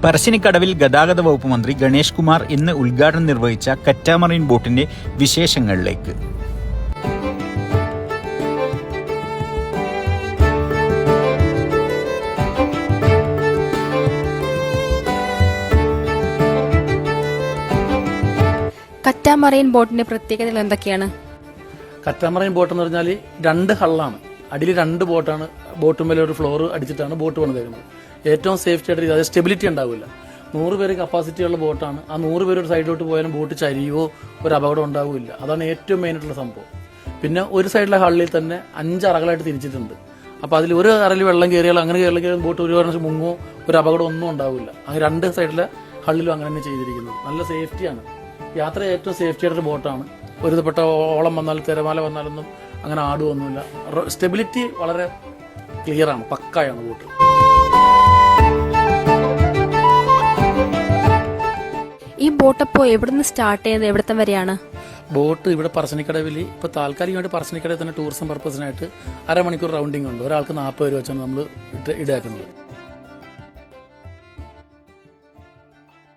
പറശ്ശിനിക്കടവിൽ ഗതാഗത വകുപ്പ് മന്ത്രി ഗണേഷ് കുമാർ ഇന്ന് ഉദ്ഘാടനം നിർവഹിച്ച കറ്റാമറൈൻ ബോട്ടിന്റെ വിശേഷങ്ങളിലേക്ക്. കറ്റാമറൈൻ ബോട്ടിന്റെ പ്രത്യേകതകൾ എന്തൊക്കെയാണ്? കറ്റാമറൈൻ ബോട്ട് എന്ന് പറഞ്ഞാൽ 2 ഹള്ളാണ്. അടിയിൽ 2 ബോട്ടാണ്. ബോട്ടുമേലെ ഒരു ഫ്ലോർ അടിച്ചിട്ടാണ് ബോട്ട് പണിതേക്കുന്നത്. ഏറ്റവും സേഫ്റ്റി ആയിട്ട്, അതായത് സ്റ്റെബിലിറ്റി ഉണ്ടാവില്ല. 100 പേര് കപ്പാസിറ്റി ഉള്ള ബോട്ടാണ്. ആ 100 പേര് ഒരു സൈഡിലോട്ട് പോയാലും ബോട്ട് ചരിയോ ഒരു അപകടം ഉണ്ടാവില്ല. അതാണ് ഏറ്റവും മെയിനായിട്ടുള്ള സംഭവം. പിന്നെ ഒരു സൈഡിലെ ഹള്ളിൽ തന്നെ 5 അറകളായിട്ട് തിരിച്ചിട്ടുണ്ട്. അപ്പോൾ അതിൽ ഒരു അറയിൽ വെള്ളം കയറിയാൽ അങ്ങനെ കയറിയാൽ ബോട്ട് ഒരു പ്രാവശ്യം മുങ്ങോ ഒരു അപകടം ഒന്നും ഉണ്ടാവില്ല. അങ്ങനെ 2 സൈഡിലെ ഹള്ളിലും അങ്ങനെ തന്നെ ചെയ്തിരിക്കുന്നത്. നല്ല സേഫ്റ്റിയാണ്. യാത്ര ഏറ്റവും സേഫ്റ്റി ആയിട്ടൊരു ബോട്ടാണ്. ഒരു വിധപ്പെട്ട ഓളം വന്നാൽ തിരമാല വന്നാലൊന്നും അങ്ങനെ ആടുമൊന്നുമില്ല. സ്റ്റെബിലിറ്റി വളരെ ക്ലിയറാണ്, പക്കായാണ് ബോട്ട്. ഈ ബോട്ട് അപ്പോൾ എവിടുന്ന് സ്റ്റാർട്ട് ചെയ്യുന്നത് എവിടത്തെ വരെയാണ്? ബോട്ട് ഇവിടെ പറശ്ശിനിക്കടവിൽ ഇപ്പോൾ താൽക്കാലികമായിട്ട് പറശ്ശിനിക്കടവിൽ തന്നെ ടൂറിസം പർപ്പസിനായിട്ട് 1/2 മണിക്കൂർ റൗണ്ടിങ് ഉണ്ട്. ഒരാൾക്ക് 40 രൂപ വെച്ചാണ് നമ്മൾ ഇടയാക്കുന്നത്.